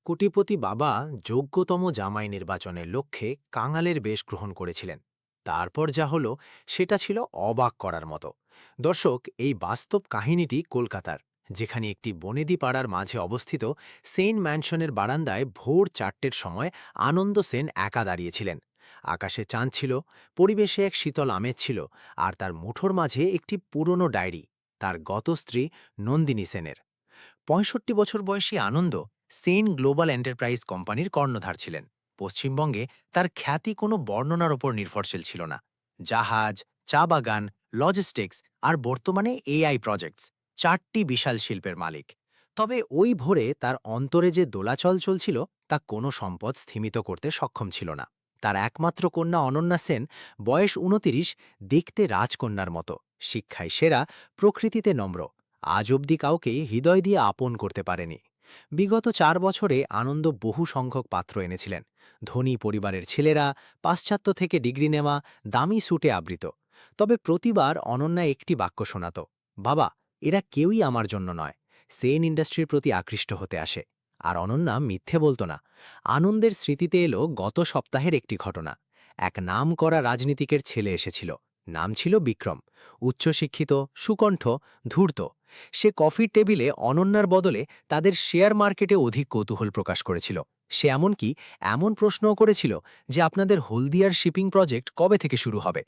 কোটিপতি বাবা যোগ্যতম জামাই নির্বাচনের লক্ষ্যে কাঙালের বেশ গ্রহণ করেছিলেন। তারপর যা হলো সেটা ছিল অবাক করার মতো। দর্শক, এই বাস্তব কাহিনীটি কলকাতার, যেখানে একটি বনেদি পাড়ার মাঝে অবস্থিত সেন্ট ম্যানশনের বারান্দায় ভোর 4টের সময় আনন্দ সেন একা দাঁড়িয়েছিলেন। আকাশে চাঁদ ছিল, পরিবেশে এক শীতল আমেজ ছিল, আর তার মুঠোর মাঝে একটি পুরনো ডায়েরি, তার গত স্ত্রী নন্দিনী সেনের। ৬৫ বছর বয়সী আনন্দ সেন গ্লোবাল এন্টারপ্রাইজ কোম্পানির কর্ণধার ছিলেন। পশ্চিমবঙ্গে তার খ্যাতি কোনো বর্ণনার ওপর নির্ভরশীল ছিল না। জাহাজ, চা বাগান, লজিস্টিক্স আর বর্তমানে এআই প্রজেক্টস, 4টি বিশাল শিল্পের মালিক। তবে ওই ভোরে তার অন্তরে যে দোলাচল চলছিল তা কোনো সম্পদ স্থিমিত করতে সক্ষম ছিল না। তার একমাত্র কন্যা অনন্যা সেন, বয়স 29, দেখতে রাজকন্যার মতো, শিক্ষায় সেরা, প্রকৃতিতে নম্র, আজ অবধি কাউকে হৃদয় দিয়ে আপন করতে পারেনি। বিগত 4 বছরে আনন্দ বহু সংখ্যক পাত্র এনেছিলেন। ধনী পরিবারের ছেলেরা, পাশ্চাত্য থেকে ডিগ্রি নেওয়া, দামি স্যুটে আবৃত। তবে প্রতিবার অনন্যা একটি বাক্য শোনাত, বাবা, এরা কেউই আমার জন্য নয়। সেন ইন্ডাস্ট্রির প্রতি আকৃষ্ট হতে আসে। আর অনন্যা মিথ্যে বলতো না। আনন্দের স্মৃতিতে এলো গত সপ্তাহের একটি ঘটনা। এক নামকরা রাজনীতিকের ছেলে এসেছিল। নাম ছিল বিক্রম। উচ্চশিক্ষিত, সুকণ্ঠ, ধূর্ত। সে কফির টেবিলে অনন্যার বদলে তাদের শেয়ার মার্কেটে অধিক কৌতূহল প্রকাশ করেছিল। সে এমনকি এমন প্রশ্নও করেছিল যে আপনাদের হলদিয়ার শিপিং প্রজেক্ট কবে থেকে শুরু হবে।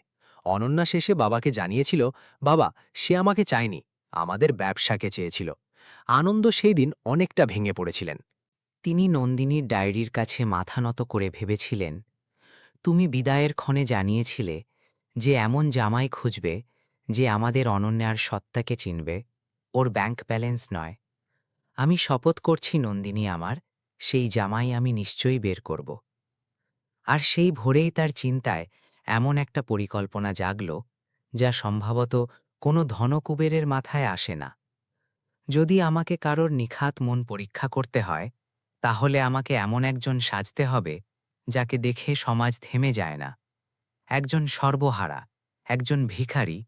অনন্যা শেষে বাবাকে জানিয়েছিল, বাবা, সে আমাকে চায়নি, আমাদের ব্যবসাকে চেয়েছিল। আনন্দ সেই দিন অনেকটা ভেঙে পড়েছিলেন। তিনি নন্দিনীর ডায়েরির কাছে মাথা নত করে ভেবেছিলেন, তুমি বিদায়ের ক্ষণে জানিয়েছিলে যে এমন জামাই খুঁজবে যে আমাদের অনন্যার সত্তাকে চিনবে, ওর ব্যাংক ব্যালেন্স নয়। আমি শপথ করছি নন্দিনী আমার, সেই জামাই আমি নিশ্চয়ই বের করব। আর সেই ভোরেই তার চিন্তায় এমন একটা পরিকল্পনা জাগল যা সম্ভবত কোনো ধনকুবেরের মাথায় আসে না। যদি আমাকে কারোর নিখাত মন পরীক্ষা করতে হয়, তাহলে আমাকে এমন একজন সাজতে হবে যাকে দেখে সমাজ থেমে যায় না। একজন সর্বহারা, একজন ভিখারি,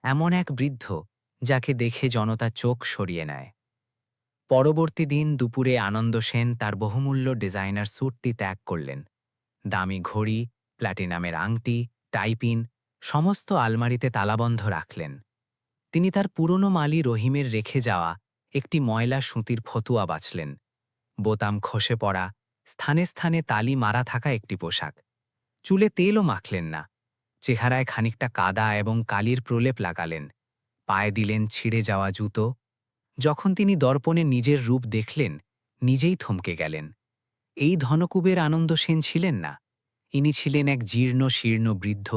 এমন এক বৃদ্ধ যাকে দেখে জনতা চোখ সরিয়ে নেয়। পরবর্তী দিন দুপুরে আনন্দ সেন তার বহুমূল্য ডিজাইনার স্যুটটি ত্যাগ করলেন। দামি ঘড়ি, প্ল্যাটিনামের আংটি, টাইপিন সমস্ত আলমারিতে তালাবন্ধ রাখলেন। তিনি তার পুরনো মালি রহিমের রেখে যাওয়া একটি ময়লা সুতির ফতুয়া বাছলেন। বোতাম খসে পড়া, স্থানে স্থানে তালি মারা থাকা একটি পোশাক। চুলে তেলও মাখলেন না। চেহারায় খানিকটা কাদা এবং কালির প্রলেপ লাগালেন। পায়ে দিলেন ছিঁড়ে যাওয়া জুতো। যখন তিনি দর্পণে নিজের রূপ দেখলেন, নিজেই থমকে গেলেন। এই ধনকুবের আনন্দ সেন ছিলেন না। ইনি ছিলেন এক জীর্ণ শীর্ণ বৃদ্ধ,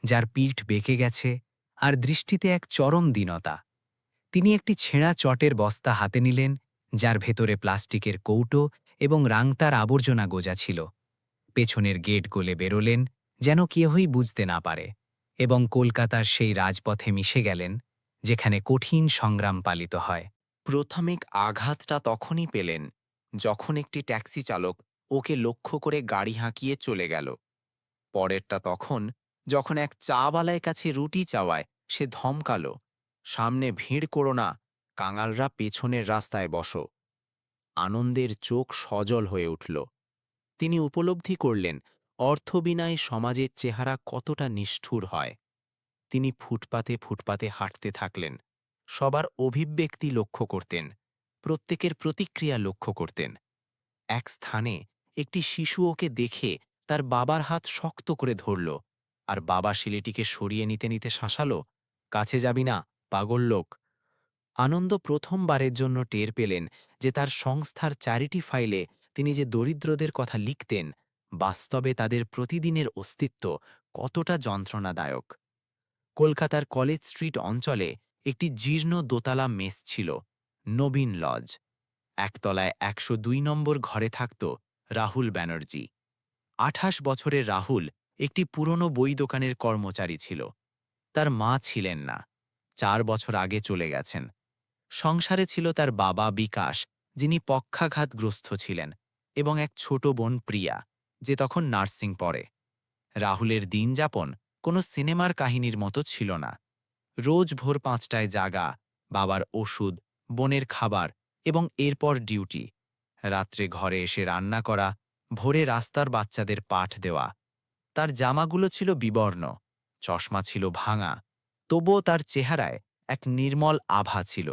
যার পিঠ বেঁকে গেছে আর দৃষ্টিতে এক চরম দীনতা। তিনি একটি ছেঁড়া চটের বস্তা হাতে নিলেন, যার ভেতরে প্লাস্টিকের কৌটো এবং রাংতার আবর্জনা গোজা ছিল। পেছনের গেট গলে বেরোলেন, যেন কেহই বুঝতে না পারে, এবং কলকাতার সেই রাজপথে মিশে গেলেন, যেখানে কঠিন সংগ্রাম পালিত হয়। প্রাথমিক আঘাতটা তখনই পেলেন যখন একটি ট্যাক্সি চালক ওকে লক্ষ্য করে গাড়ি হাঁকিয়ে চলে গেল। পরেরটা তখন যখন এক চাওয়ালার কাছে রুটি চাওয়ায় সে ধমকালো, সামনে ভিড় করো না, কাঙালরা পেছনের রাস্তায় বসো। আনন্দের চোখ সজল হয়ে উঠল। তিনি উপলব্ধি করলেন অর্থবিনায় সমাজের চেহারা কতটা নিষ্ঠুর হয়। তিনি ফুটপাতে ফুটপাতে হাঁটতে থাকলেন। সবার অভিব্যক্তি লক্ষ্য করতেন, প্রত্যেকের প্রতিক্রিয়া লক্ষ্য করতেন। এক স্থানে একটি শিশু ওকে দেখে তার বাবার হাত শক্ত করে ধরল, আর বাবা ছেলেটিকে সরিয়ে নিতে নিতে শাসালো, কাছে যাবি না, পাগল লোক। আনন্দ প্রথমবারের জন্য টের পেলেন যে তার সংস্থার চ্যারিটি ফাইলে তিনি যে দরিদ্রদের কথা লিখতেন, বাস্তবে তাদের প্রতিদিনের অস্তিত্ব কতটা যন্ত্রণাদায়ক। কলকাতার কলেজ স্ট্রিট অঞ্চলে একটি জীর্ণ দোতলা মেস ছিল, নবীন লজ। একতলায় ১০২ নম্বর ঘরে থাকত রাহুল ব্যানার্জি। ২৮ বছরের রাহুল একটি পুরনো বই দোকানের কর্মচারী ছিল। তার মা ছিলেন না, ৪ বছর আগে চলে গেছেন। সংসারে ছিল তার বাবা বিকাশ, যিনি পক্ষাঘাতগ্রস্ত ছিলেন, এবং এক ছোট বোন প্রিয়া, যে তখন নার্সিং পড়ে। রাহুলের দিনযাপন কোনো সিনেমার কাহিনীর মতো ছিল না। রোজ ভোর ৫টায় জাগা, বাবার ওষুধ, বোনের খাবার এবং এরপর ডিউটি। রাত্রে ঘরে এসে রান্না করা, ভোরে রাস্তার বাচ্চাদের পাঠ দেওয়া। তার জামাগুলো ছিল বিবর্ণ, চশমা ছিল ভাঙা, তবুও তার চেহারায় এক নির্মল আভা ছিল,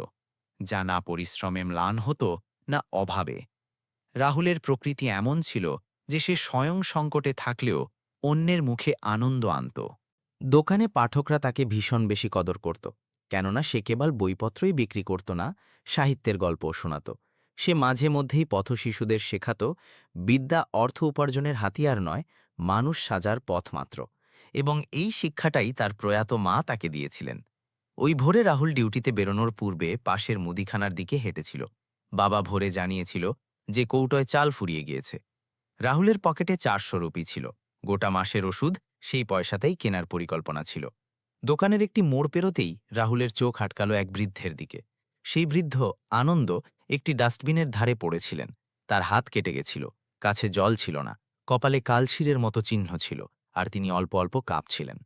যা না পরিশ্রমে ম্লান হতো না অভাবে। রাহুলের প্রকৃতি এমন ছিল যে সে স্বয়ং সংকটে থাকলেও অন্যের মুখে আনন্দ আনত। দোকানে পাঠকরা তাকে ভীষণ বেশি কদর করত, কেননা সে কেবল বইপত্রই বিক্রি করত না, সাহিত্যের গল্পও শোনাত। সে মাঝে মধ্যেই পথশিশুদের শেখাত, বিদ্যা অর্থ উপার্জনের হাতিয়ার নয়, মানুষ সাজার পথ মাত্র। এবং এই শিক্ষাটাই তার প্রয়াত মা তাকে দিয়েছিলেন। ওই ভোরে রাহুল ডিউটিতে বেরোনোর পূর্বে পাশের মুদিখানার দিকে হেঁটেছিল। বাবা ভোরে জানিয়েছিল যে কৌটোয় চাল ফুরিয়ে গিয়েছে। রাহুলের পকেটে 400 রুপি ছিল। গোটা মাসের ওষুধ সেই পয়সাতেই কেনার পরিকল্পনা ছিল। দোকানের একটি মোড় পেরোতেই রাহুলের চোখ আটকাল এক বৃদ্ধের দিকে। সেই বৃদ্ধ আনন্দ একটি ডাস্টবিনের ধারে পড়েছিলেন। তার হাত কেটে গেছিল, কাছে জল ছিল না, কপালে কালশিরের মতো চিহ্ন ছিল, আর তিনি অল্প অল্প কাঁপছিলেন।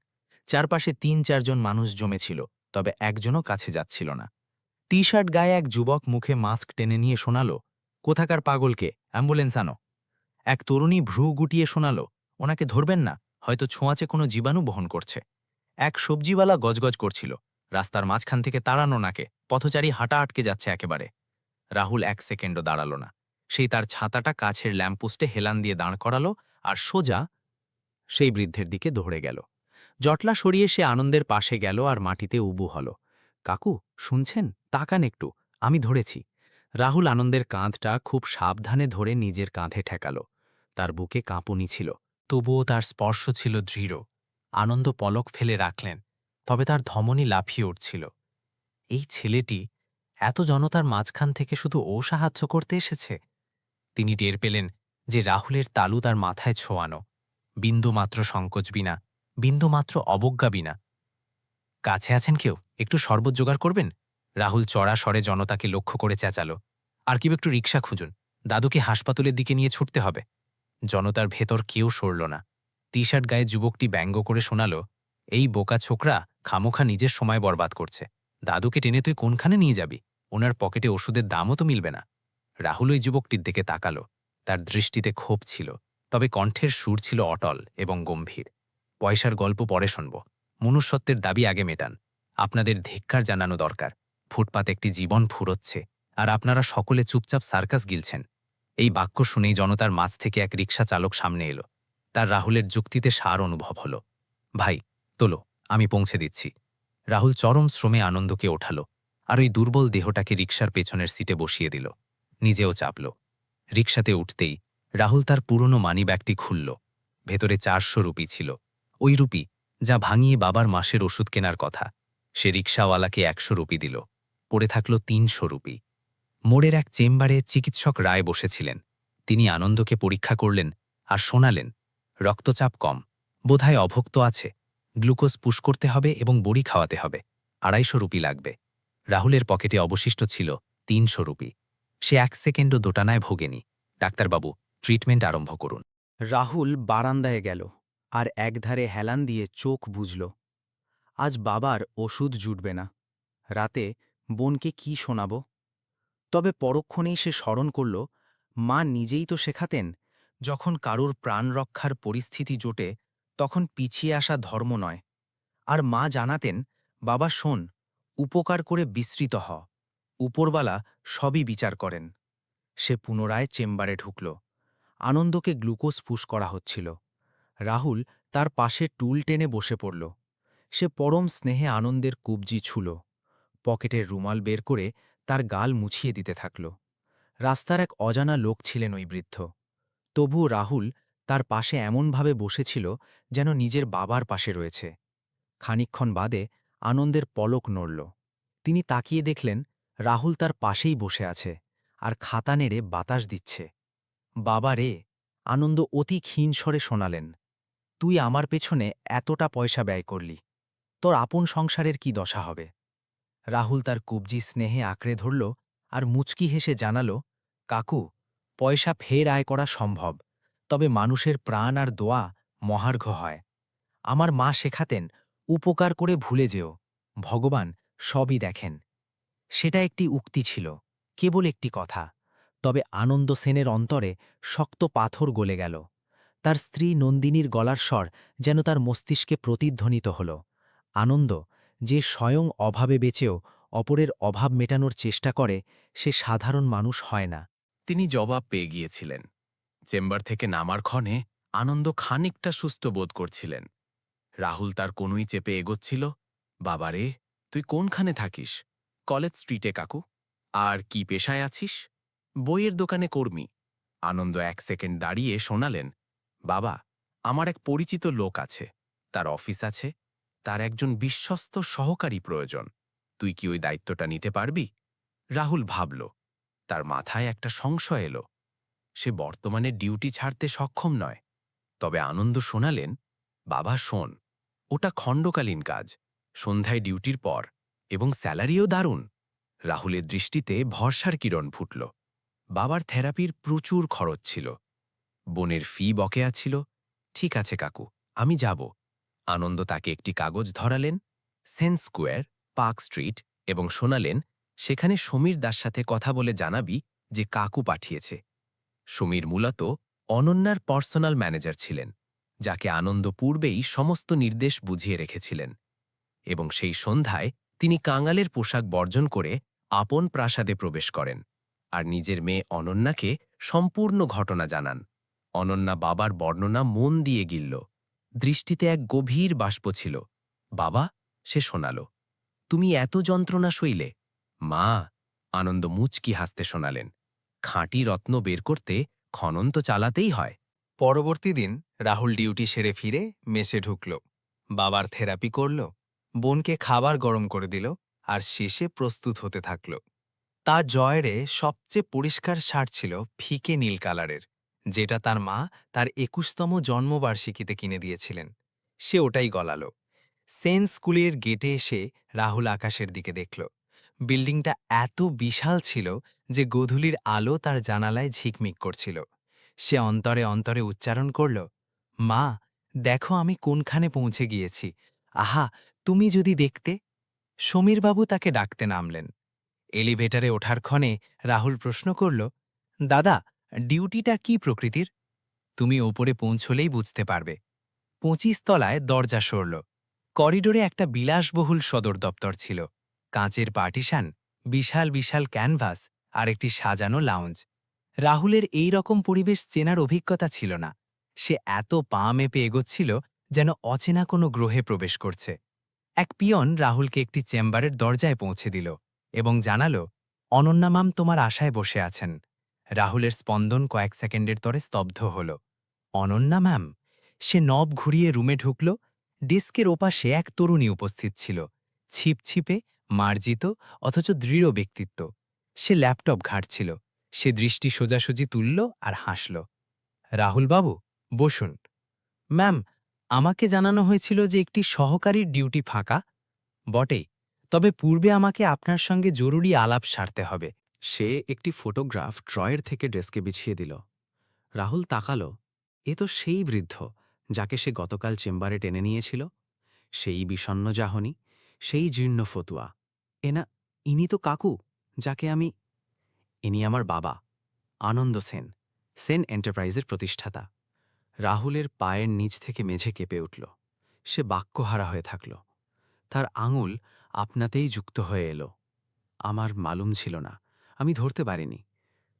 চারপাশে 3-4 জন মানুষ জমেছিল, তবে একজনও কাছে যাচ্ছিল না। টি শার্ট গায়ে এক যুবক মুখে মাস্ক টেনে নিয়ে শোনাল, কোথাকার পাগলকে, অ্যাম্বুলেন্স আনো। এক তরুণী ভ্রু গুটিয়ে শোনাল, ওনাকে ধরবেন না, হয়তো ছোঁয়াচে কোনো জীবাণু বহন করছে। এক সবজিওয়ালা গজগজ করছিল, রাস্তার মাঝখান থেকে তাড়ানো নাকে, পথচারী হাঁটা আটকে যাচ্ছে একেবারে। রাহুল 1 সেকেন্ডও দাঁড়াল না। সেই তার ছাতাটা কাছের ল্যাম্পপোস্টে হেলান দিয়ে দাঁড় করালো আর সোজা সেই বৃদ্ধের দিকে দৌড়ে গেল। জটলা সরিয়ে সে আনন্দের পাশে গেল আর মাটিতে উবু হল। কাকু, শুনছেন? তাকান একটু, আমি ধরেছি। রাহুল আনন্দের কাঁধটা খুব সাবধানে ধরে নিজের কাঁধে ঠেকাল। তার বুকে কাঁপুনি ছিল, তবুও তার স্পর্শ ছিল দৃঢ়। আনন্দ পলক ফেলে রাখলেন, তবে তার ধমনী লাফিয়ে উঠছিল। এই ছেলেটি এত জনতার মাঝখান থেকে শুধু ও সাহায্য করতে এসেছে। তিনি টের পেলেন যে রাহুলের তালু তার মাথায় ছোঁয়ানো, বিন্দুমাত্র সংকোচ বিনা, বিন্দুমাত্র অবজ্ঞা বিনা। কাছে আছেন কেউ? একটু শরবত জোগাড় করবেন? রাহুল চড়া স্বরে জনতাকে লক্ষ্য করে চেঁচাল, আর কেউ একটু রিক্সা খুঁজুন, দাদুকে হাসপাতালের দিকে নিয়ে ছুটতে হবে। জনতার ভেতর কেউ সরল না। টি শার্ট গায়ে যুবকটি ব্যঙ্গ করে শোনাল, এই বোকা ছোকরা খামোখা নিজের সময় বরবাদ করছে। দাদুকে টেনে তুই কোনখানে নিয়ে যাবি? ওনার পকেটে ওষুধের দামও তো মিলবে না। রাহুল ওই যুবকটির দিকে তাকাল। তার দৃষ্টিতে ক্ষোভ ছিল, তবে কণ্ঠের সুর ছিল অটল এবং গম্ভীর। পয়সার গল্প পরে শুনব, মনুষ্যত্বের দাবি আগে মেটান। আপনাদের ধিক্কার জানানো দরকার। ফুটপাতে একটি জীবন ফুরোচ্ছে, আর আপনারা সকলে চুপচাপ সার্কাস গিলছেন। এই বাক্য শুনেই জনতার মাঝ থেকে এক রিকশা চালক সামনে এলো। তার রাহুলের যুক্তিতে সার অনুভব হল। ভাই, তোলো, আমি পৌঁছে দিচ্ছি। রাহুল চরম শ্রমে আনন্দকে ওঠালো, আর ওই দুর্বল দেহটাকে রিকশার পেছনের সিটে বসিয়ে দিল। নিজেও চাপল। রিকশাতে উঠতেই রাহুল তার পুরনো মানিব্যাগটি খুলল। ভেতরে 400 রুপি ছিল, ওই রুপি যা ভাঙিয়ে বাবার মাসের ওষুধ কেনার কথা। সে রিকশাওয়ালাকে 100 রুপি দিল। পড়ে থাকল 300 রুপি। মোড়ের এক চেম্বারে চিকিৎসক রায় বসেছিলেন। তিনি আনন্দকে পরীক্ষা করলেন আর শোনালেন, রক্তচাপ কম, বোধহয় অভুক্ত আছে, গ্লুকোজ পুশ করতে হবে এবং বড়ি খাওয়াতে হবে, 250 রুপি লাগবে। রাহুলের পকেটে অবশিষ্ট ছিল 300 রুপি। সে 1 সেকেন্ডও দোটানায় ভোগেনি। ডাক্তারবাবু, ট্রিটমেন্ট আরম্ভ করুন। রাহুল বারান্দায় গেল আর একধারে হেলান দিয়ে চোখ বুজল। আজ বাবার ওষুধ জুটবে না। রাতে বোনকে কি শোনাব? তবে পরক্ষণেই সে স্মরণ করল, মা নিজেই তো শেখাতেন, যখন কারুর প্রাণ রক্ষার পরিস্থিতি জোটে তখন পিছিয়ে আসা ধর্ম নয়। আর মা জানাতেন, বাবা শোন, উপকার করে বিস্মৃত হ, উপরবালা সবই বিচার করেন। সে পুনরায় চেম্বারে ঢুকল। আনন্দকে গ্লুকোজ পুশ করা হচ্ছিল। রাহুল তার পাশে টুল টেনে বসে পড়ল। সে পরম স্নেহে আনন্দের কবজি ছুল, পকেটের রুমাল বের করে তার গাল মুছিয়ে দিতে থাকল। রাস্তার এক অজানা লোক ছিলেন ওই বৃদ্ধ। তবুও রাহুল তার পাশে এমনভাবে বসেছিল যেন নিজের বাবার পাশে রয়েছে। খানিকক্ষণ বাদে আনন্দের পলক নড়ল। তিনি তাকিয়ে দেখলেন রাহুল তার পাশেই বসে আছে আর খাতা নেড়ে বাতাস দিচ্ছে। বাবা রে, আনন্দ অতি ক্ষীণ স্বরে শোনালেন, তুই আমার পেছনে এতটা পয়সা ব্যয় করলি, তোর আপন সংসারের কি দশা হবে? রাহুল তার কবজি স্নেহে আঁকড়ে ধরল আর মুচকি হেসে জানাল, কাকু, পয়সা ফের আয় করা সম্ভব, তবে মানুষের প্রাণ আর দোয়া মহার্ঘ হয়। আমার মা শেখাতেন, উপকার করে ভুলে যেও, ভগবান সবই দেখেন। সেটা একটি উক্তি ছিল, কেবল একটি কথা, তবে আনন্দ সেনের অন্তরে শক্ত পাথর গলে গেল। তার স্ত্রী নন্দিনীর গলার স্বর যেন তার মস্তিষ্কে প্রতিধ্বনিত হল। আনন্দ, যে স্বয়ং অভাবে বেঁচেও অপরের অভাব মেটানোর চেষ্টা করে, সে সাধারণ মানুষ হয় না। তিনি জবাব পেয়ে গিয়েছিলেন। চেম্বার থেকে নামার ক্ষণে আনন্দ খানিকটা সুস্থ বোধ করছিলেন। রাহুল তার কনুই চেপে এগোচ্ছিল। বাবারে, তুই কোনখানে থাকিস? কলেজ স্ট্রিটে কাকু। আর কি পেশায় আছিস? বইয়ের দোকানে কর্মী। আনন্দ 1 সেকেন্ড দাঁড়িয়ে শোনালেন, বাবা, আমার এক পরিচিত লোক আছে, তার অফিস আছে, তার একজন বিশ্বস্ত সহকারী প্রয়োজন। তুই কি ওই দায়িত্বটা নিতে পারবি? রাহুল ভাবল। তার মাথায় একটা সংশয় এলো। সে বর্তমানে ডিউটি ছাড়তে সক্ষম নয়। তবে আনন্দ শোনালেন, বাবা শোন, ওটা খণ্ডকালীন কাজ, সন্ধ্যায় ডিউটির পর, এবং স্যালারিও দারুণ। রাহুলের দৃষ্টিতে ভরসার কিরণ ফুটল। বাবার থেরাপির প্রচুর খরচ ছিল, বোনের ফি বকেয়া ছিল। ঠিক আছে কাকু, আমি যাব। আনন্দ তাকে একটি কাগজ ধরালেন, সেন্ট স্কোয়ার, পার্ক স্ট্রিট, এবং শোনালেন, সেখানে সমীর দাস সাথে কথা বলে জানাবি যে কাকু পাঠিয়েছে। সমীর মূলত অনন্যার পার্সোনাল ম্যানেজার ছিলেন, যাকে আনন্দ পূর্বেই সমস্ত নির্দেশ বুঝিয়ে রেখেছিলেন। এবং সেই সন্ধ্যায় তিনি কাঙালের পোশাক বর্জন করে আপন প্রাসাদে প্রবেশ করেন আর নিজের মেয়ে অনন্যাকে সম্পূর্ণ ঘটনা জানান। অনন্যা বাবার বর্ণনা মন দিয়ে গিলল। দৃষ্টিতে এক গভীর বাষ্প ছিল। বাবা, সে শোনাল, তুমি এত যন্ত্রণা সইলে? মা, আনন্দ মুচকি হাসতে শোনালেন, খাঁটি রত্ন বের করতে খনন তো চালাতেই হয়। পরবর্তী দিন রাহুল ডিউটি সেরে ফিরে মেসে ঢুকল, বাবার থেরাপি করল, বোনকে খাবার গরম করে দিল, আর শেষে প্রস্তুত হতে থাকল। তার জয়েরে সবচেয়ে পরিষ্কার শার্ট ছিল ফিকে নীল কালারের, যেটা তার মা তার ২১তম জন্মবার্ষিকীতে কিনে দিয়েছিলেন। সে ওটাই গলাল। সেন্ট স্কুলের গেটে এসে রাহুল আকাশের দিকে দেখল। বিল্ডিংটা এত বিশাল ছিল যে গোধূলির আলো তার জানালায় ঝিকমিক করছিল। সে অন্তরে অন্তরে উচ্চারণ করল, মা, দেখো আমি কোনখানে পৌঁছে গিয়েছি। আহা, তুমি যদি দেখতে। সমীরবাবু তাকে ডাকতে নামলেন। এলিভেটরে ওঠার ক্ষণে রাহুল প্রশ্ন করল, দাদা, ডিউটিটা কি প্রকৃতির? তুমি ওপরে পৌঁছলেই বুঝতে পারবে। ২৫ তলায় দরজা সরল। করিডোরে একটা বিলাসবহুল সদর দপ্তর ছিল। কাঁচের পার্টিশন, বিশাল বিশাল ক্যানভাস, আর একটি সাজানো লাউঞ্জ। রাহুলের এই রকম পরিবেশ চেনার অভিজ্ঞতা ছিল না। সে এত পা মেপে এগোচ্ছিল যেন অচেনা কোনো গ্রহে প্রবেশ করছে। এক পিয়ন রাহুলকে একটি চেম্বারের দরজায় পৌঁছে দিল এবং জানালো, অনন্যা মাম তোমার আশায় বসে আছেন। রাহুলের স্পন্দন কয়েক সেকেন্ডের তরে স্তব্ধ হল। অনন্যা ম্যাম? সে নব ঘুরিয়ে রুমে ঢুকল। ডেস্কের ওপাশে এক তরুণী উপস্থিত ছিল, ছিপছিপে, মার্জিত, অথচ দৃঢ় ব্যক্তিত্ব। সে ল্যাপটপ ঘাঁটছিল। সে দৃষ্টি সোজাসুজি তুলল আর হাসল। রাহুলবাবু, বসুন। ম্যাম, আমাকে জানানো হয়েছিল যে একটি সহকারীর ডিউটি ফাঁকা। বটেই, তবে পূর্বে আমাকে আপনার সঙ্গে জরুরি আলাপ সারতে হবে। সে একটি ফটোগ্রাফ ড্রয়ের থেকে ডেস্কে বিছিয়ে দিল। রাহুল তাকাল। এ তো সেই বৃদ্ধ যাকে সে গতকাল চেম্বারে টেনে নিয়েছিল। সেই বিষণ্ণ জাহনি, সেই জীর্ণ ফতুয়া। ইনি তো কাকু, যাকে আমি... ইনি আমার বাবা, আনন্দ সেন, সেন এন্টারপ্রাইজের প্রতিষ্ঠাতা। রাহুলের পায়ের নিচ থেকে মেঝে কেঁপে উঠল। সে বাক্যহারা হয়ে থাকল। তার আঙুল আপনাতেই যুক্ত হয়ে এলো। আমার মালুম ছিল না, আমি ধরতে পারিনি।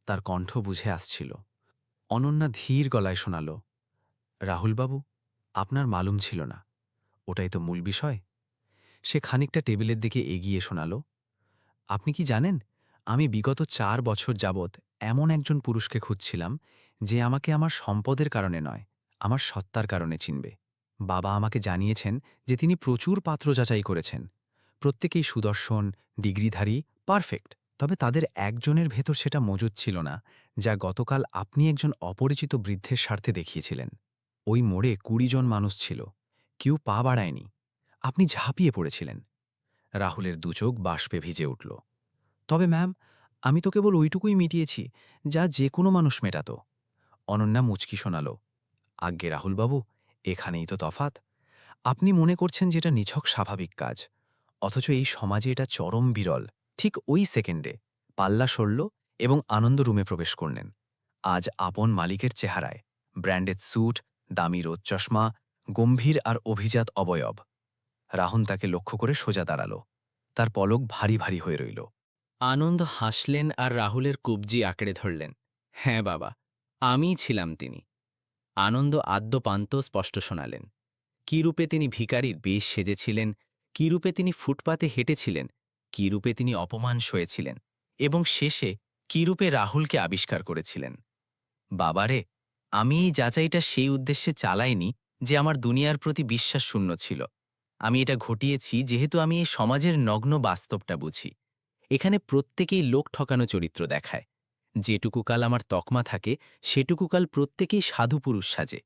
তার কণ্ঠ বুঝে আসছিল। অনন্যা ধীর গলায় শোনাল, রাহুলবাবু, আপনার মালুম ছিল না, ওটাই তো মূল বিষয়। সে খানিকটা টেবিলের দিকে এগিয়ে শোনাল, আপনি কি জানেন, আমি বিগত ৪ বছর যাবৎ এমন একজন পুরুষকে খুঁজছিলাম যে আমাকে আমার সম্পদের কারণে নয়, আমার সত্তার কারণে চিনবে। বাবা আমাকে জানিয়েছেন যে তিনি প্রচুর পাত্র যাচাই করেছেন। প্রত্যেকেই সুদর্শন, ডিগ্রিধারী, পারফেক্ট। তবে তাদের একজনের ভেতর সেটা মজুদ ছিল না, যা গতকাল আপনি একজন অপরিচিত বৃদ্ধের স্বার্থে দেখিয়েছিলেন। ওই মোড়ে ২০ জন মানুষ ছিল, কেউ পা বাড়ায়নি। আপনি ঝাঁপিয়ে পড়েছিলেন। রাহুলের দুচোখ বাষ্পে ভিজে উঠল। তবে ম্যাম, আমি তো কেবল ওইটুকুই মিটিয়েছি যা যে কোনো মানুষ মেটাত। অনন্যা মুচকি শোনাল, আজ্ঞে রাহুলবাবু, এখানেই তো তফাৎ। আপনি মনে করছেন যেটা নিছক স্বাভাবিক কাজ, অথচ এই সমাজে এটা চরম বিরল। ঠিক ওই সেকেন্ডে পাল্লা সরল এবং আনন্দ রুমে প্রবেশ করলেন। আজ আপন মালিকের চেহারায় ব্র্যান্ডেড স্যুট, দামি রোদ চশমা, গম্ভীর আর অভিজাত অবয়ব। রাহুল তাকে লক্ষ্য করে সোজা দাঁড়াল। তার পলক ভারী ভারী হয়ে রইল। আনন্দ হাসলেন আর রাহুলের কবজি আঁকড়ে ধরলেন। হ্যাঁ বাবা, আমিই ছিলাম তিনি। আনন্দ আদ্যপান্ত স্পষ্ট শোনালেন। কি রূপে তিনি ভিখারির বেশ সেজেছিলেন, কি রূপে তিনি ফুটপাতে হেঁটেছিলেন, কি রূপে তিনি অপমান সয়েছিলেন, এবং শেষে কি রূপে রাহুলকে আবিষ্কার করেছিলেন। বাবারে, আমি এই যাচাইটা সেই উদ্দেশ্যে চালাইনি যে আমার দুনিয়ার প্রতি বিশ্বাস শূন্য ছিল। আমি এটা ঘটিয়েছি যেহেতু আমি এই সমাজের নগ্ন বাস্তবটা বুঝি। এখানে প্রত্যেকেই লোক ঠকানো চরিত্র দেখায়। যেটুকু কাল আমার তকমা থাকে সেটুকু কাল প্রত্যেকেই সাধু পুরুষ সাজে।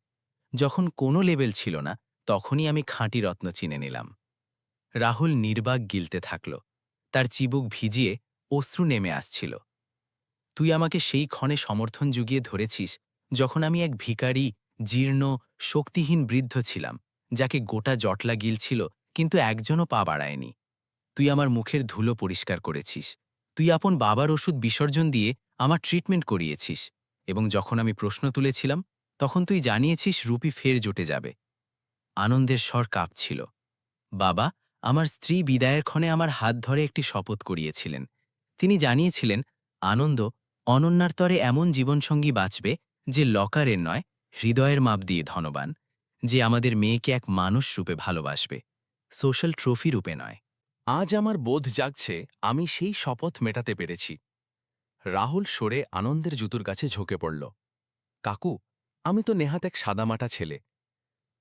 যখন কোনো লেবেল ছিল না, তখনই আমি খাঁটি রত্ন চিনে নিলাম। রাহুল নির্বাক গিলতে থাকল। তার চিবুক ভিজিয়ে অশ্রু নেমে আসছিল। তুই আমাকে সেই ক্ষণে সমর্থন জুগিয়ে ধরেছিস যখন আমি এক ভিখারি, জীর্ণ, শক্তিহীন বৃদ্ধ ছিলাম, যাকে গোটা জটলা গিলছিল কিন্তু একজনও পা বাড়ায়নি। তুই আমার মুখের ধুলো পরিষ্কার করেছিস। তুই আপন বাবার ওষুধ বিসর্জন দিয়ে আমার ট্রিটমেন্ট করিয়েছিস, এবং যখন আমি প্রশ্ন তুলেছিলাম তখন তুই জানিয়েছিস রুপি ফের জুটে যাবে। আনন্দের স্বর কাঁপছিল। বাবা, আমার স্ত্রী বিদায়ের ক্ষণে আমার হাত ধরে একটি শপথ করিয়েছিলেন। তিনি জানিয়েছিলেন, আনন্দ অনন্যার তরে এমন জীবনসঙ্গী বাঁচবে যে লকারের নয়, হৃদয়ের মাপ দিয়ে ধনবান, যে আমাদের মেয়েকে এক মানুষ রূপে ভালোবাসবে, সোশ্যাল ট্রফি রূপে নয়। আজ আমার বোধ জাগছে আমি সেই শপথ মেটাতে পেরেছি। রাহুল সরে আনন্দের জুতোর কাছে ঝুঁকে পড়ল। কাকু, আমি তো নেহাত এক সাদামাটা ছেলে।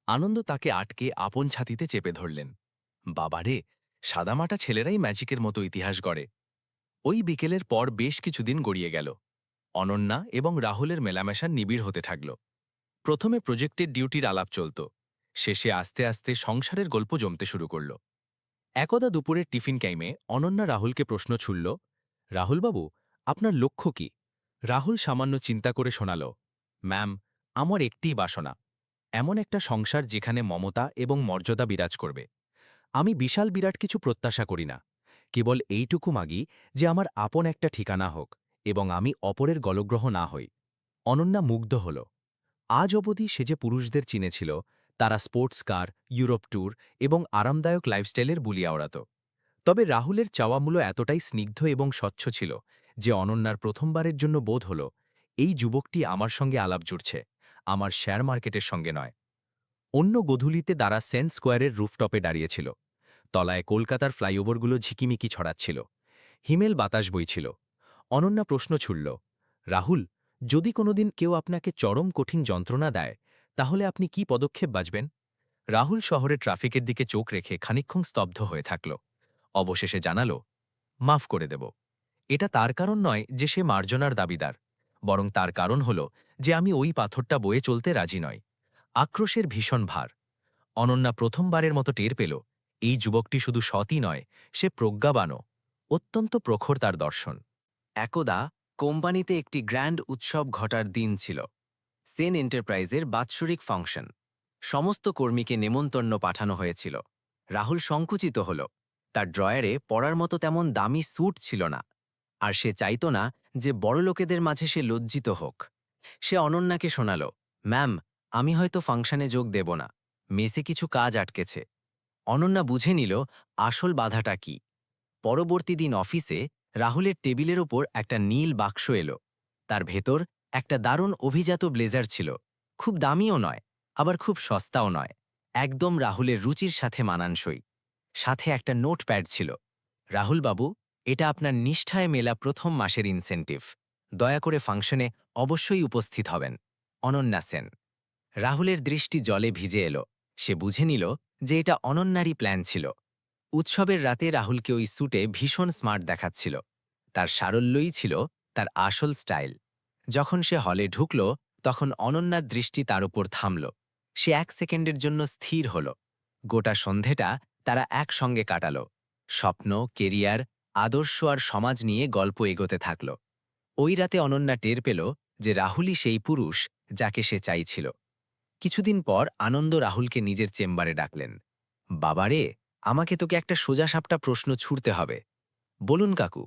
আনন্দ তাকে আটকে আপন ছাতিতে চেপে ধরলেন। বাবারে, সাদামাটা ছেলেরাই ম্যাজিকের মতো ইতিহাস গড়ে। ওই বিকেলের পর বেশ কিছুদিন গড়িয়ে গেল। অনন্যা এবং রাহুলের মেলামেশা নিবিড় হতে থাকল। প্রথমে প্রজেক্টের ডিউটির আলাপ চলত, শেষে আস্তে আস্তে সংসারের গল্প জমতে শুরু করল। একদা দুপুরের টিফিন টাইমে অনন্যা রাহুলকে প্রশ্ন ছুড়ল, রাহুলবাবু, আপনার লক্ষ্য কি? রাহুল সামান্য চিন্তা করে শোনাল, ম্যাম, আমার একটিই বাসনা, এমন একটা সংসার যেখানে মমতা এবং মর্যাদা বিরাজ করবে। আমি বিশাল বিরাট কিছু প্রত্যাশা করি না, কেবল এইটুকু মাগি যে আমার আপন একটা ঠিকানা হোক এবং আমি অপরের গলগ্রহ না হই। অনন্যা মুগ্ধ হল। আজ অবধি সে যে পুরুষদের চিনেছিল, তারা স্পোর্টস কার, ইউরোপ ট্যুর এবং আরামদায়ক লাইফস্টাইলের বুলি আওড়াত। তবে রাহুলের চাওয়ামূল্য এতটাই স্নিগ্ধ এবং স্বচ্ছ ছিল যে অনন্যার প্রথমবারের জন্য বোধ হল, এই যুবকটি আমার সঙ্গে আলাপ জুড়ছে, আমার শেয়ার মার্কেটের সঙ্গে নয়। অন্য গধূলিতে তারা সেন্ট স্কোয়ারের রুফটপে দাঁড়িয়েছিল। তলায় কলকাতার ফ্লাইওভারগুলো ঝিকিমিকি ছড়াচ্ছিল। হিমেল বাতাস বইছিল। অনন্যা প্রশ্ন ছুড়ল, রাহুল, যদি কোনোদিন কেউ আপনাকে চরম কঠিন যন্ত্রণা দেয়, তাহলে আপনি কি পদক্ষেপ বাজবেন? রাহুল শহরের ট্রাফিকের দিকে চোখ রেখে খানিকক্ষণ স্তব্ধ হয়ে থাকল। অবশেষে জানাল, মাফ করে দেব। এটা তার কারণ নয় যে সে মার্জনার দাবিদার, বরং তার কারণ হল যে আমি ওই পাথরটা বয়ে চলতে রাজি নয়। আক্রোশের ভীষণ ভার। অনন্যা প্রথমবারের মতো টের পেল, এই যুবকটি শুধু সতই নয়, সে প্রজ্ঞাবানও। অত্যন্ত প্রখর তার দর্শন। একদা কোম্পানিতে একটি গ্র্যান্ড উৎসব ঘটার দিন ছিল। সেন এন্টারপ্রাইজের বাৎসরিক ফাংশন। সমস্ত কর্মীকে নেমন্তন্ন পাঠানো হয়েছিল। রাহুল সংকুচিত হল। তার ড্রয়ারে পরার মতো তেমন দামি স্যুট ছিল না, আর সে চাইত না যে বড়লোকেদের মাঝে সে লজ্জিত হোক। সে অনন্যাকে শোনাল, ম্যাম, আমি হয়তো ফাংশনে যোগ দেব না, মেসে কিছু কাজ আটকেছে। অনন্যা বুঝে নিল আসল বাধাটা কি। পরবর্তী দিন অফিসে রাহুলের টেবিলের ওপর একটা নীল বাক্স এলো। তার ভেতর একটা দারুণ অভিজাত ব্লেজার ছিল, খুব দামিও নয়, আবার খুব সস্তাও নয়, একদম রাহুলের রুচির সাথে মানানসই। সাথে একটা নোটপ্যাড ছিল। রাহুলবাবু, এটা আপনার নিষ্ঠায় মেলা প্রথম মাসের ইনসেন্টিভ। দয়া করে ফাংশনে অবশ্যই উপস্থিত হবেন। অনন্যা সেন। রাহুলের দৃষ্টি জলে ভিজে এলো। সে বুঝে নিল যে এটা অনন্যারই প্ল্যান ছিল। উৎসবের রাতে রাহুলকে ওই স্যুটে ভীষণ স্মার্ট দেখাচ্ছিল। তার সারল্যই ছিল তার আসল স্টাইল। যখন সে হলে ঢুকল, তখন অনন্যার দৃষ্টি তার উপর থামল। সে 1 সেকেন্ডের জন্য স্থির হল। গোটা সন্ধেটা তারা একসঙ্গে কাটাল। স্বপ্ন, কেরিয়ার, আদর্শ আর সমাজ নিয়ে গল্প এগোতে থাকল। ওই রাতে অনন্যা টের পেল যে রাহুলই সেই পুরুষ যাকে সে চাইছিল। কিছুদিন পর আনন্দ রাহুলকে নিজের চেম্বারে ডাকলেন। বাবারে, আমাকে তোকে একটা সোজাসাপটা প্রশ্ন ছুড়তে হবে। বলুন কাকু।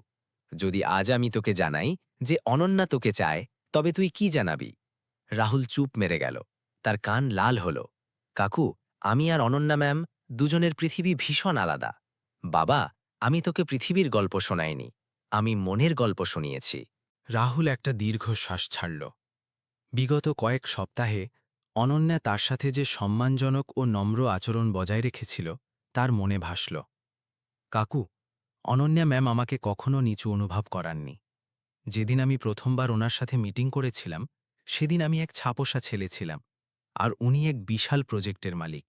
যদি আজ আমি তোকে জানাই যে অনন্যা তোকে চায়, তবে তুই কি জানাবি? রাহুল চুপ মেরে গেল। তার কান লাল হল। কাকু, আমি আর অনন্যা ম্যাম দুজনের পৃথিবী ভীষণ আলাদা। বাবা, আমি তোকে পৃথিবীর গল্প শোনাইনি, আমি মনের গল্প শুনিয়েছি। রাহুল একটা দীর্ঘশ্বাস ছাড়ল। বিগত কয়েক সপ্তাহে অনন্যা তার সাথে যে সম্মানজনক ও নম্র আচরণ বজায় রেখেছিল তার মনে ভাসল। কাকু, অনন্যা ম্যাম আমাকে কখনো নিচু অনুভব করাননি। যেদিন আমি প্রথমবার ওনার সাথে মিটিং করেছিলাম, সেদিন আমি এক ছাপোষা ছেলে ছিলাম, আর উনি এক বিশাল প্রজেক্টের মালিক।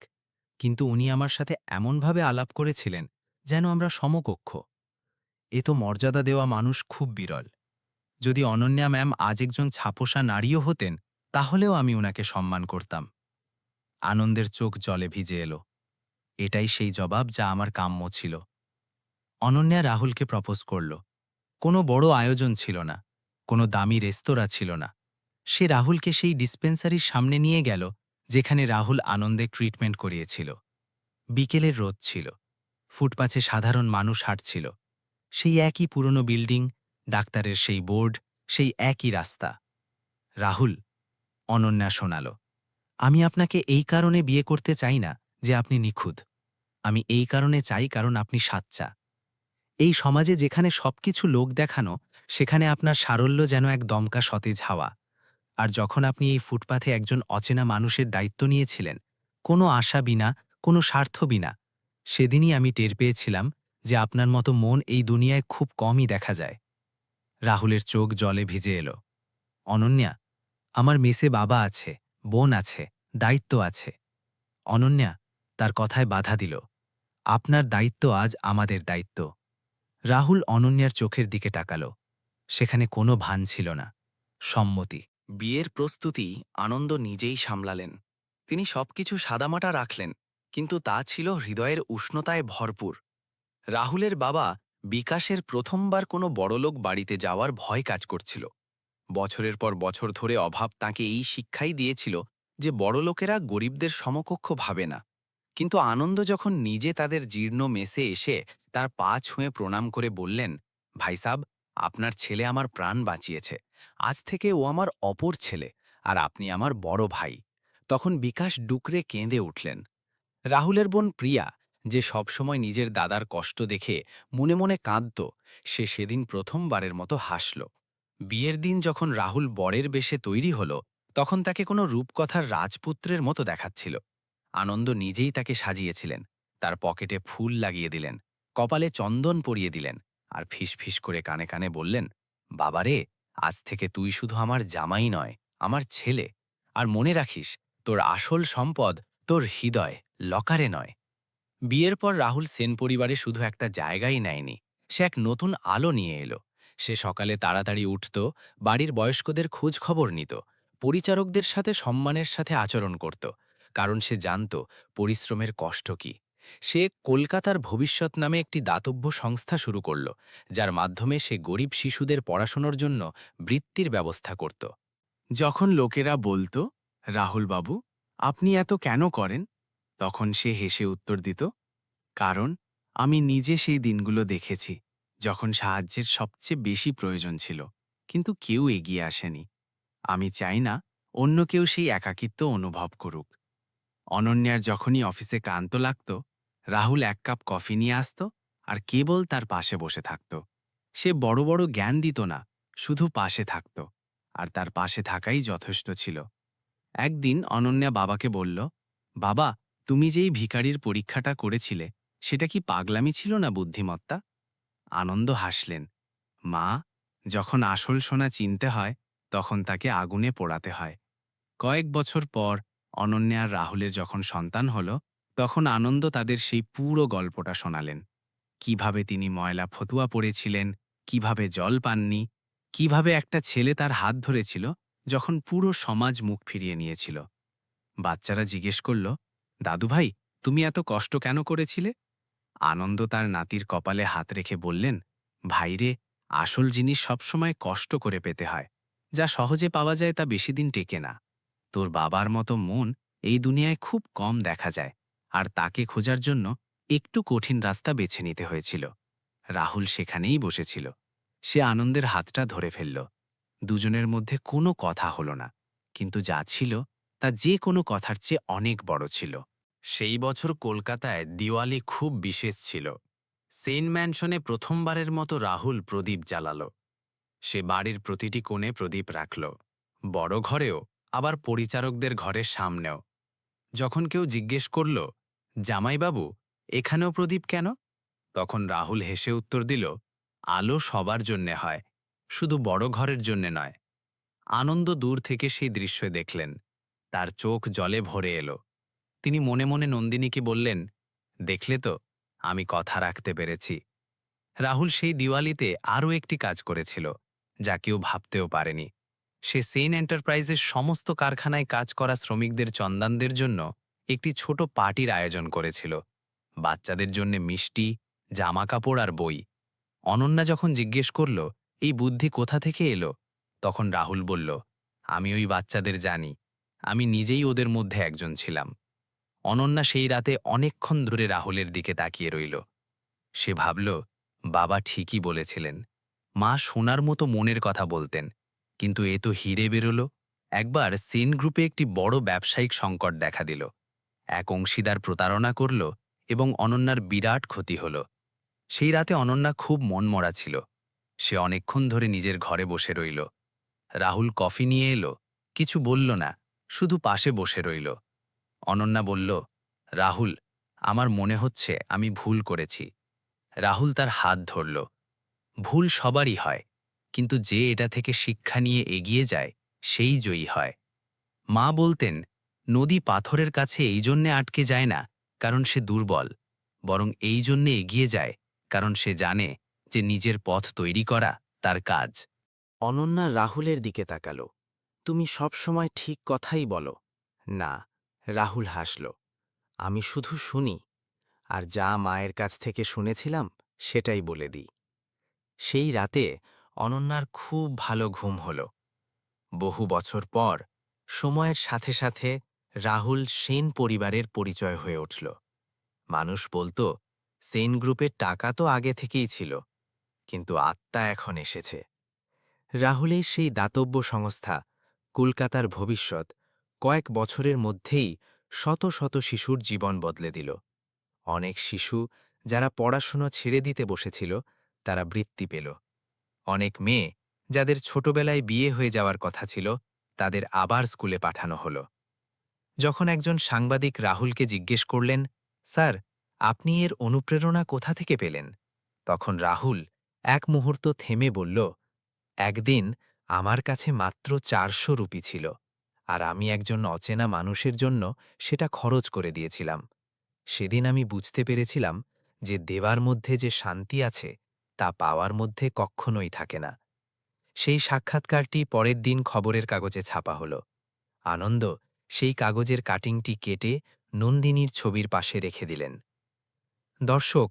কিন্তু উনি আমার সাথে এমনভাবে আলাপ করেছিলেন যেন আমরা সমকক্ষ। এ তো মর্যাদা দেওয়া মানুষ খুব বিরল। যদি অনন্যা ম্যাম আজ একজন ছাপোষা নারীও হতেন, তাহলেও আমি ওনাকে সম্মান করতাম। আনন্দের চোখ জলে ভিজে এলো। এটাই সেই জবাব যা আমার কাম্য ছিল। অনন্যা রাহুলকে প্রপোজ করল। কোনো বড় আয়োজন ছিল না, কোনো দামি রেস্তোরাঁ ছিল না। সে রাহুলকে সেই ডিসপেন্সারির সামনে নিয়ে গেল যেখানে রাহুল আনন্দে ট্রিটমেন্ট করিয়েছিল। বিকেলের রোদ ছিল, ফুটপাছে সাধারণ মানুষ হাঁটছিল। সেই একই পুরনো বিল্ডিং, ডাক্তারের সেই বোর্ড, সেই একই রাস্তা। রাহুল, অনন্যা শোনাল, আমি আপনাকে এই কারণে বিয়ে করতে চাই না যে আপনি নিখুঁত। আমি এই কারণে চাই কারণ আপনি সাচ্চা। এই সমাজে যেখানে সবকিছু লোক দেখানো, সেখানে আপনার সারল্য যেন এক দমকা সতেজ হাওয়া। আর যখন আপনি এই ফুটপাথে একজন অচেনা মানুষের দায়িত্ব নিয়েছিলেন, কোনো আশা বিনা, কোনো স্বার্থ বিনা, সেদিনই আমি টের পেয়েছিলাম যে আপনার মতো মন এই দুনিয়ায় খুব কমই দেখা যায়। রাহুলের চোখ জলে ভিজে এলো। অনন্যা, আমার মেসে বাবা আছে, বোন আছে, দায়িত্ব আছে। অনন্যা তার কথায় বাধা দিল। আপনার দায়িত্ব আজ আমাদের দায়িত্ব। রাহুল অনন্যার চোখের দিকে তাকাল। সেখানে কোনো ভান ছিল না, সম্মতি। বিয়ের প্রস্তুতি আনন্দ নিজেই সামলালেন। তিনি সবকিছু সাদামাটা রাখলেন, কিন্তু তা ছিল হৃদয়ের উষ্ণতায় ভরপুর। রাহুলের বাবা বিকাশের প্রথমবার কোনো বড়লোক বাড়িতে যাওয়ার ভয় কাজ করছিল। বছরের পর বছর ধরে অভাব তাকে এই শিক্ষাই দিয়েছিল যে বড়লোকেরা গরিবদের সমকক্ষ ভাবে না। কিন্তু আনন্দ যখন নিজে তাদের জীর্ণ মেসে এসে তার পা ছুঁয়ে প্রণাম করে বললেন, ভাই সাব, আপনার ছেলে আমার প্রাণ বাঁচিয়েছে, আজ থেকে ও আমার অপর ছেলে, আর আপনি আমার বড় ভাই, তখন বিকাশ ডুকরে কেঁদে উঠলেন। রাহুলের বোন প্রিয়া, যে সবসময় নিজের দাদার কষ্ট দেখে মনে মনে কাঁদত, সে সেদিন প্রথমবারের মতো হাসল। বিয়ের দিন যখন রাহুল বরের বেশে তৈরি হল, তখন তাকে কোনো রূপকথার রাজপুত্রের মতো দেখাচ্ছিল। আনন্দ নিজেই তাকে সাজিয়েছিলেন, তার পকেটে ফুল লাগিয়ে দিলেন, কপালে চন্দন পরিয়ে দিলেন, আর ফিসফিস করে কানে কানে বললেন, বাবারে, আজ থেকে তুই শুধু আমার জামাই নয়, আমার ছেলে। আর মনে রাখিস, তোর আসল সম্পদ তোর হৃদয়, লকারে নয়। বিয়ের পর রাহুল সেন পরিবারে শুধু একটা জায়গাই নেয়নি, সে এক নতুন আলো নিয়ে এলো। সে সকালে তাড়াতাড়ি উঠত, বাড়ির বয়স্কদের খোঁজ খবর নিত, পরিচারকদের সাথে সম্মানের সাথে আচরণ করত, কারণ সে জানত পরিশ্রমের কষ্ট কি। সে কলকাতার ভবিষ্যৎ নামে একটি দাতব্য সংস্থা শুরু করল, যার মাধ্যমে সে গরিব শিশুদের পড়াশোনার জন্য বৃত্তির ব্যবস্থা করত। যখন লোকেরা বলতো, রাহুল বাবু, আপনি এত কেন করেন, তখন সে হেসে উত্তর দিত, কারণ আমি নিজে সেই দিনগুলো দেখেছি যখন সাহায্যের সবচেয়ে বেশি প্রয়োজন ছিল, কিন্তু কেউ এগিয়ে আসেনি। আমি চাই না অন্য কেউ সেই একাকিত্ব অনুভব করুক। অনন্যার যখনই অফিসে ক্লান্ত লাগত, রাহুল এক কাপ কফি নিয়ে আসত আর কেবল তার পাশে বসে থাকত। সে বড় বড় জ্ঞান দিত না, শুধু পাশে থাকত, আর তার পাশে থাকাই যথেষ্ট ছিল। একদিন অনন্যা বাবাকে বলল, বাবা, তুমি যেই ভিখারির পরীক্ষাটা করেছিলে, সেটা কি পাগলামি ছিল না বুদ্ধিমত্তা? আনন্দ হাসলেন, মা, যখন আসল সোনা চিনতে হয়, তখন তাকে আগুনে পোড়াতে হয়। কয়েক বছর পর অনন্যা আর রাহুলের যখন সন্তান হল, তখন আনন্দ তাদের সেই পুরো গল্পটা শোনালেন। কিভাবে তিনি ময়লা ফতুয়া পড়েছিলেন, কিভাবে জল পাননি, কিভাবে একটা ছেলে তার হাত ধরেছিল যখন পুরো সমাজ মুখ ফিরিয়ে নিয়েছিল। বাচ্চারা জিজ্ঞেস করল, দাদুভাই, তুমি এত কষ্ট কেন করেছিলে? আনন্দ তার নাতির কপালে হাত রেখে বললেন, ভাইরে, আসল জিনিস সবসময় কষ্ট করে পেতে হয়। যা সহজে পাওয়া যায় তা বেশি দিন টেকে না। তোর বাবার মতো মন এই দুনিয়ায় খুব কম দেখা যায়, আর তাকে খোঁজার জন্য একটু কঠিন রাস্তা বেছে নিতে হয়েছিল। রাহুল সেখানেই বসেছিল। সে আনন্দের হাতটা ধরে ফেলল। দুজনের মধ্যে কোনো কথা হলো না, কিন্তু যা ছিল তা যে কোনো কথার চেয়ে অনেক বড় ছিল। সেই বছর কলকাতায় দিওয়ালি খুব বিশেষ ছিল। সেন্ট ম্যানশনে প্রথমবারের মতো রাহুল প্রদীপ জ্বালালো। সে বাড়ির প্রতিটি কোণে প্রদীপ রাখল, বড় ঘরেও, আবার পরিচারকদের ঘরের সামনেও। যখন কেউ জিজ্ঞেস করল, জামাইবাবু, এখানেও প্রদীপ কেন? তখন রাহুল হেসে উত্তর দিল, আলো সবার জন্যে হয়, শুধু বড় ঘরের জন্যে নয়। আনন্দ দূর থেকে সেই দৃশ্য দেখলেন। তার চোখ জলে ভরে এলো। তিনি মনে মনে নন্দিনীকে বললেন, দেখলে তো, আমি কথা রাখতে পেরেছি। রাহুল সেই দিওয়ালিতে আরও একটি কাজ করেছিল, যা কেউ ভাবতেও পারেনি। সে সেন এন্টারপ্রাইজের সমস্ত কারখানায় কাজ করা শ্রমিকদের চন্দানদের জন্য একটি ছোট পার্টির আয়োজন করেছিল। বাচ্চাদের জন্য মিষ্টি, জামাকাপড় আর বই। অনন্যা যখন জিজ্ঞেস করল, এই বুদ্ধি কোথা থেকে এলো, তখন রাহুল বলল, আমি ওই বাচ্চাদের জানি, আমি নিজেই ওদের মধ্যে একজন ছিলাম। অনন্যা সেই রাতে অনেকক্ষণ ধরে রাহুলের দিকে তাকিয়ে রইল। সে ভাবল, বাবা ঠিকই বলেছিলেন, মা সোনার মতো মনের কথা বলতেন, কিন্তু এ তো হিরে বেরোল। একবার সেন গ্রুপে একটি বড় ব্যবসায়িক সংকট দেখা দিল। এক অংশীদার প্রতারণা করল এবং অনন্যার বিরাট ক্ষতি হল। সেই রাতে অনন্যা খুব মনমরা ছিল। সে অনেকক্ষণ ধরে নিজের ঘরে বসে রইল। রাহুল কফি নিয়ে এলো, কিছু বলল না, শুধু পাশে বসে রইল। অনন্যা বলল, রাহুল, আমার মনে হচ্ছে আমি ভুল করেছি। রাহুল তার হাত ধরল। ভুল সবারই হয়, কিন্তু যে এটা থেকে শিক্ষা নিয়ে এগিয়ে যায় সেই জয়ী হয়। মা বলতেন, নদী পাথরের কাছে এই জন্যে আটকে যায় না কারণ সে দুর্বল, বরং এই জন্যে এগিয়ে যায় কারণ সে জানে যে নিজের পথ তৈরি করা তার কাজ। অনন্যা রাহুলের দিকে তাকালো। তুমি সবসময় ঠিক কথাই বলো। না, রাহুল হাসল। আমি শুধু শুনি, আর যা মায়ের কাছ থেকে শুনেছিলাম সেটাই বলে দিই। সেই রাতে অনন্যার খুব ভালো ঘুম হল। বহু বছর পর সময়ের সাথে সাথে রাহুল সেন পরিবারের পরিচয় হয়ে উঠল। মানুষ বলতো, সেন গ্রুপের টাকা তো আগে থেকেই ছিল, কিন্তু আত্মা এখন এসেছে। রাহুলের সেই দাতব্য সংস্থা, কলকাতার ভবিষ্যৎ, কয়েক বছরের মধ্যেই শত শত শিশুর জীবন বদলে দিল। অনেক শিশু যারা পড়াশুনো ছেড়ে দিতে বসেছিল, তারা বৃত্তি পেল। অনেক মেয়ে যাদের ছোটবেলায় বিয়ে হয়ে যাওয়ার কথা ছিল, তাদের আবার স্কুলে পাঠানো হলো। যখন একজন সাংবাদিক রাহুলকে জিজ্ঞেস করলেন, স্যার, আপনি এর অনুপ্রেরণা কোথা থেকে পেলেন? তখন রাহুল এক মুহূর্ত থেমে বলল, একদিন আমার কাছে মাত্র 400 রুপি ছিল, আর আমি একজন অচেনা মানুষের জন্য সেটা খরচ করে দিয়েছিলাম। সেদিন আমি বুঝতে পেরেছিলাম যে দেওয়ার মধ্যে যে শান্তি আছে তা পাওয়ার মধ্যে কখনোই থাকে না। সেই সাক্ষাৎকারটি পরের দিন খবরের কাগজে ছাপা হলো। আনন্দ সেই কাগজের কাটিংটি কেটে নন্দিনীর ছবির পাশে রেখে দিলেন। দর্শক,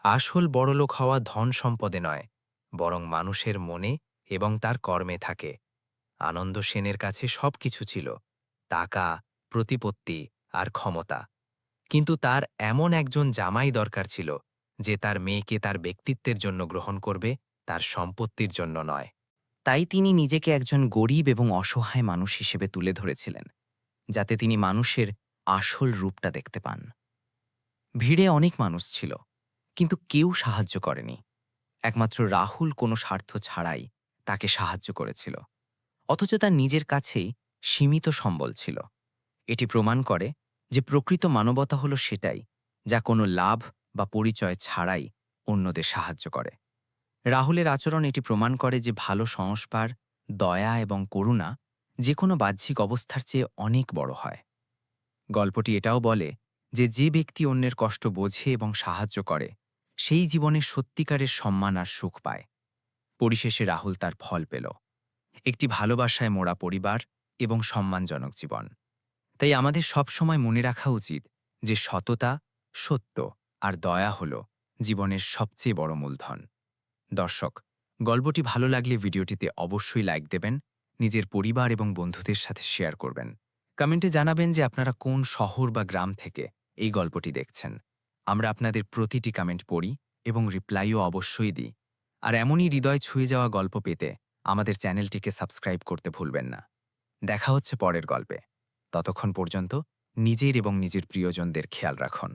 আসল বড়লোক হওয়া ধন সম্পদে নয়, বরং মানুষের মনে এবং তার কর্মে থাকে। আনন্দ সেনের কাছে সবকিছু ছিল, টাকা, প্রতিপত্তি আর ক্ষমতা। কিন্তু তার এমন একজন জামাই দরকার ছিল, যে তার মেয়েকে তার ব্যক্তিত্বের জন্য গ্রহণ করবে, তার সম্পত্তির জন্য নয়। তাই তিনি নিজেকে একজন গরিব এবং অসহায় মানুষ হিসেবে তুলে ধরেছিলেন, যাতে তিনি মানুষের আসল রূপটা দেখতে পান। ভিড়ে অনেক মানুষ ছিল, কিন্তু কেউ সাহায্য করেনি। একমাত্র রাহুল কোনো স্বার্থ ছাড়াই তাকে সাহায্য করেছিল, অথচ তার নিজের কাছেই সীমিত সম্বল ছিল। এটি প্রমাণ করে যে প্রকৃত মানবতা হলো সেটাই, যা কোনো লাভ বা পরিচয় ছাড়াই অন্যদের সাহায্য করে। রাহুলের আচরণ এটি প্রমাণ করে যে ভালো সংস্কার, দয়া এবং করুণা যে কোনো বাহ্যিক অবস্থার চেয়ে অনেক বড় হয়। গল্পটি এটাও বলে যে যে ব্যক্তি অন্যের কষ্ট বোঝে এবং সাহায্য করে, সেই জীবনে সত্যিকারের সম্মান আর সুখ পায়। পরিশেষে রাহুল তার ফল পেল, একটি ভালোবাসায় মোড়া পরিবার এবং সম্মানজনক জীবন। তাই আমাদের সবসময় মনে রাখা উচিত যে সততা, সত্য আর দয়া হল জীবনের সবচেয়ে বড় মূলধন। দর্শক, গল্পটি ভালো লাগলে ভিডিওটিতে অবশ্যই লাইক দেবেন, নিজের পরিবার এবং বন্ধুদের সাথে শেয়ার করবেন। কমেন্টে জানাবেন যে আপনারা কোন শহর বা গ্রাম থেকে এই গল্পটি দেখছেন। আমরা আপনাদের প্রতিটি কমেন্ট পড়ি এবং রিপ্লাইও অবশ্যই দিই। আর এমনই হৃদয় ছুঁয়ে যাওয়া গল্প পেতে আমাদের চ্যানেলটিকে সাবস্ক্রাইব করতে ভুলবেন না। দেখা হচ্ছে পরের গল্পে। ততক্ষণ পর্যন্ত নিজের এবং নিজের প্রিয়জনদের খেয়াল রাখুন।